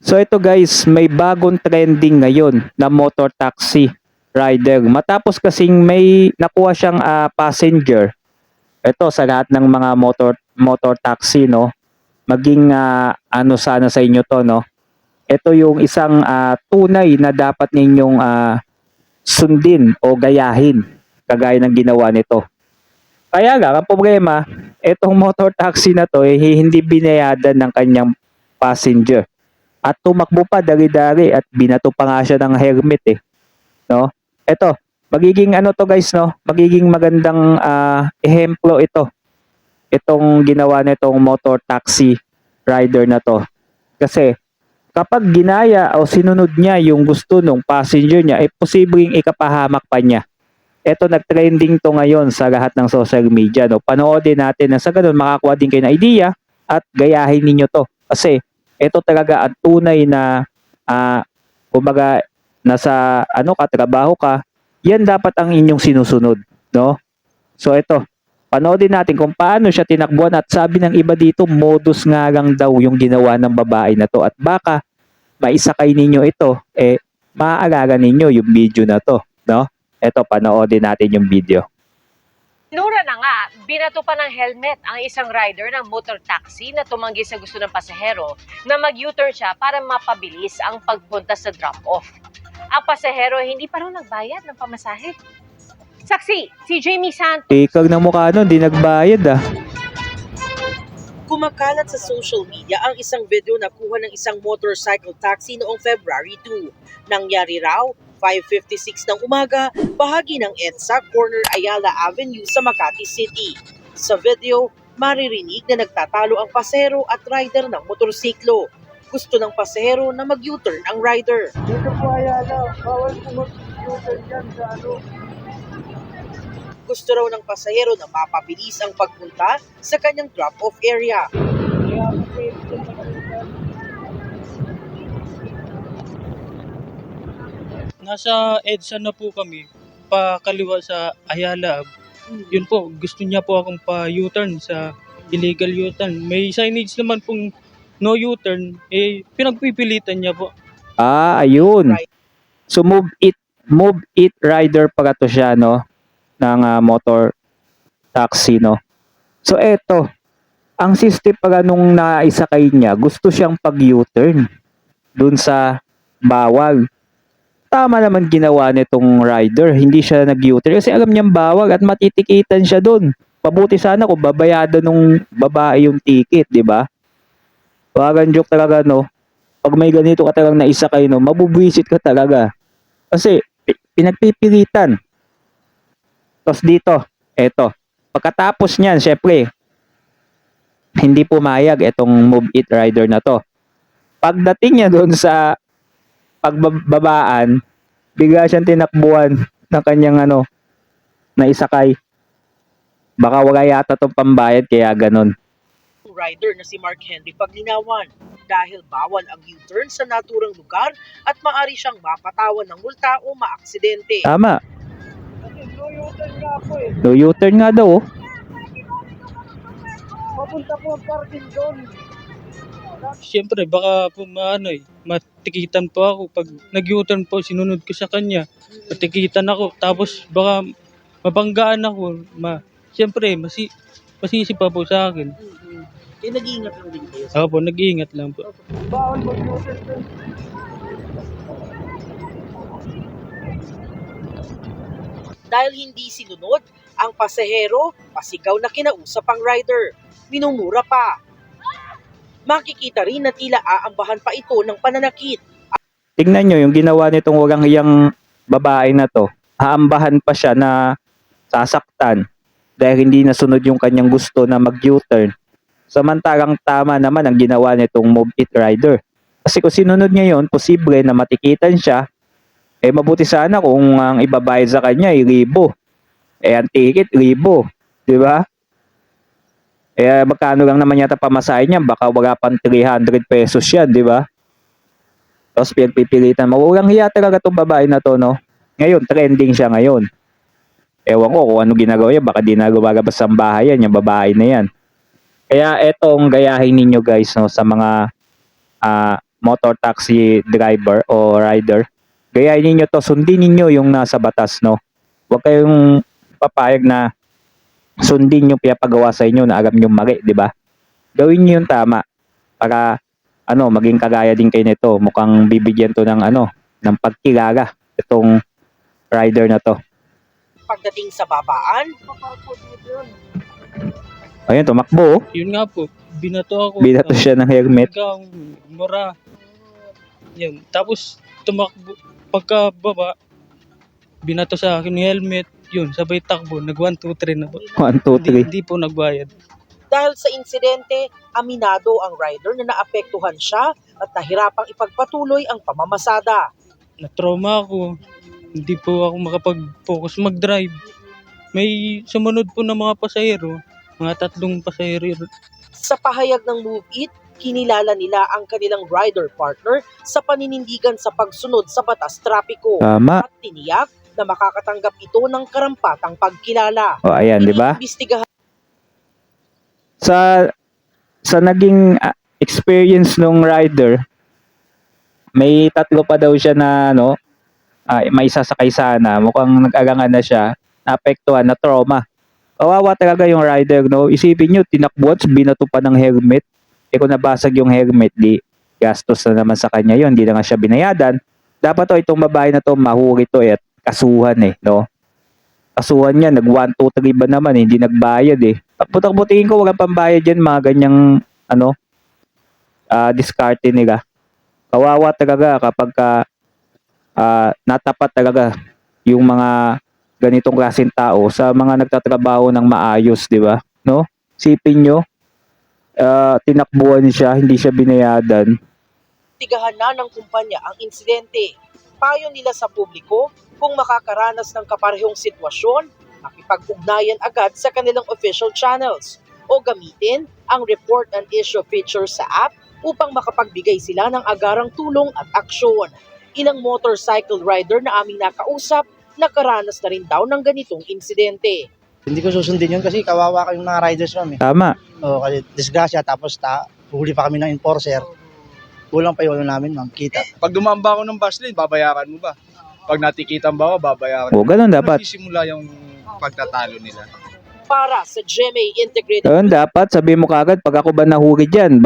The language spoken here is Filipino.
So ito guys, may bagong trending ngayon na motor taxi rider. Matapos kasing may nakuha siyang passenger. Ito sa lahat ng mga motor taxi, no. Maging ano sana sa inyo to, no. Ito yung isang tunay na dapat ninyong sundin o gayahin kagaya ng ginawa nito. Kaya lang ang problema, itong motor taxi na to hindi binayadan ng kanyang passenger. At tumakbo pa dari-dari at binato pa nga siya ng helmet no? Ito, magiging ano to guys, no? Magiging magandang ehemplo ito. Itong ginawa nitong motor taxi rider na to. Kasi kapag ginaya o sinunod niya yung gusto ng passenger niya, posibleng ikapahamak pa niya. Ito nag-trending to ngayon sa lahat ng social media, no? Panoodin natin na sa ganun makakuha din kayo ng idea at gayahin ninyo to. Kasi ito talaga ang tunay na kumbaga nasa trabaho ka, yan dapat ang inyong sinusunod, no? So ito, panoodin natin kung paano siya tinakbuhan at sabi ng iba dito, modus nga lang daw yung ginawa ng babae na to at baka maisakay ninyo ito, maaalala ninyo yung video na to, no? Ito, panoodin natin yung video. Nura na nga, binato pa ng helmet ang isang rider ng motor taxi na tumanggi sa gusto ng pasahero na mag-U-turn siya para mapabilis ang pagpunta sa drop-off. Ang pasahero hindi pa raw nagbayad ng pamasahe. Saksi, si Jamie Santos. Ikag na mukha nun, di nagbayad Kumakalat sa social media ang isang video na kuha ng isang motorcycle taxi noong February 2. Nangyari raw 5:56 ng umaga, bahagi ng EDSA Corner Ayala Avenue sa Makati City. Sa video, maririnig na nagtatalo ang pasahero at rider ng motorsiklo. Gusto ng pasahero na mag-U-turn ang rider. Dito po Ayala, bawal po mag-U-turn dyan sa Gusto raw ng pasahero na mapabilis ang pagpunta sa kanyang drop-off area. Nasa EDSA na po kami, pakaliwa sa Ayala. Yun po, gusto niya po akong pa-U-turn sa illegal U-turn. May signage naman pong no U-turn, pinagpipilitan niya po. Ayun. So move it rider pala to siya, no, ng motor taxi, no. So eto, ang system pala nung naisakay niya, gusto siyang pag-U-turn dun sa bawal. Tama naman ginawa nitong rider, hindi siya nag-U-turn kasi alam niyang bawal at matitikitan siya dun. Pabuti sana kung babayadan nung babae yung ticket, di ba? Wagan joke talaga, no. Pag may ganito ka talagang naisakay, no, mabubwisit ka talaga. Kasi pinagpipilitan. Tapos dito, eto. Pagkatapos niyan, syempre, hindi pumayag itong move it rider na to. Pagdating niya doon sa pagbabaan, bigla siyang tinakbuhan ng kanyang naisakay. Baka wala yata itong pambayad kaya ganun. Rider na si Mark Henry paglinawan dahil bawal ang U-turn sa naturang lugar at maaari siyang mapatawan ng multa o maaksidente. Tama. no U-turn nga po No U-turn nga daw. Papunta po ang parking doon. Siyempre, baka po matikitan po ako. Pag nag-U-turn po, sinunod ko sa kanya. Matikitan ako. Tapos baka mabanggaan ako. Siyempre, masisi pa po sa akin. Kaya nag-iingat lang din kayo. Ako po, nag-iingat lang po. Bawal mag-U-turn doon. Dahil hindi sinunod, ang pasahero, pasigaw na kinausap ang rider. Minumura pa. Makikita rin na tila aambahan pa ito ng pananakit. Tingnan nyo yung ginawa nitong walang hiyang babae na to. Haambahan pa siya na sasaktan dahil hindi nasunod yung kanyang gusto na mag-U-turn. Samantalang tama naman ang ginawa nitong move it rider. Kasi kung sinunod niya yun, posible na matikitan siya. Mabuti sana kung ang ibabayad sa kanya ay 1,000. Ang ticket 1,000, di ba? Magkano lang naman yata pamasahe niya, baka wala pang 300 pesos yan, di ba? Tapos pinagpipilitan, mawalang hiya talaga itong babae na to, no? Ngayon, trending siya ngayon. Ewan ko kung ano ginagawa niya, baka di nagawagabas ang bahay yan, yung babae na yan. Kaya etong gayahin ninyo guys, no, sa mga motor taxi driver o rider, gayahin ninyo to, sundin ninyo yung nasa batas, no? Huwag kayong papayag na sundin yung pinapagawa sa inyo na alam nyo mali, di ba? Gawin nyo yung tama para maging kagaya din kayo nito. Mukhang bibigyan to ng ng pagkilala itong rider na to. Pagdating sa babaan, Ayun, tumakbo. Yun nga po, binato ako. Binato siya ng helmet. Hanggang mura. Yun. Tapos tumakbo. Pagkababa, binato sa akin yung helmet. Yun, sabay takbo. Nag 1, 2, 3 na po. 1, 2, 3. Hindi po nagbayad. dahil sa insidente, aminado ang rider na naapektuhan siya at nahirapang ipagpatuloy ang pamamasada. Na-trauma ako. Hindi po ako makapag-focus mag-drive. May sumunod po ng mga pasahero. Mga 3 pasahero. Sa pahayag ng Move It, kinilala nila ang kanilang rider partner sa paninindigan sa pagsunod sa batas trapiko Tama. at tiniyak na makakatanggap ito ng karampatang pagkilala. O, ayan, di ba? Iniimbestigahan Sa naging experience nung rider, may 3 pa daw siya na may sasakay sana. Mukhang nag-alangan na siya, naapektuhan, na trauma. Kawawa talaga yung rider, no? Isipin nyo, tinakbuhan, binato pa ng helmet. Kung nabasag yung helmet, di gastos na naman sa kanya yon, di na nga siya binayadan. Dapat itong babae na to, mahuli to at kasuhan no? Kasuhan niya, nag 1, 2, 3 ba naman, hindi nagbayad Putak-butihin ko, walang pambayad yan, mga ganyang, diskarte nila. Kawawa talaga kapag natapat talaga yung mga ganitong klaseng tao sa mga nagtatrabaho ng maayos, di ba? No? Sipin nyo, tinakbuhan siya, hindi siya binayadan. Tigahan na ng kumpanya ang insidente. Payo nila sa publiko kung makakaranas ng kaparehong sitwasyon, makipag-ugnayan agad sa kanilang official channels o gamitin ang report and issue feature sa app upang makapagbigay sila ng agarang tulong at aksyon. Ilang motorcycle rider na aming nakausap, nakaranas na rin daw ng ganitong insidente. Hindi ko susundin yun kasi kawawa kayong mga riders kami. Tama. O, kasi disgrasya tapos huli pa kami ng enforcer. Kulang pa yun namin, ma'am. Kita. Pag dumaan ba ako ng bus lane, babayaran mo ba? Pag natikitan ba ako, babayaran O, ganun dapat. Sisimula yung pagtatalo nila. Para sa GMA Integrated Ganun dapat, sabi mo kagad, pag ako ba nahuli dyan,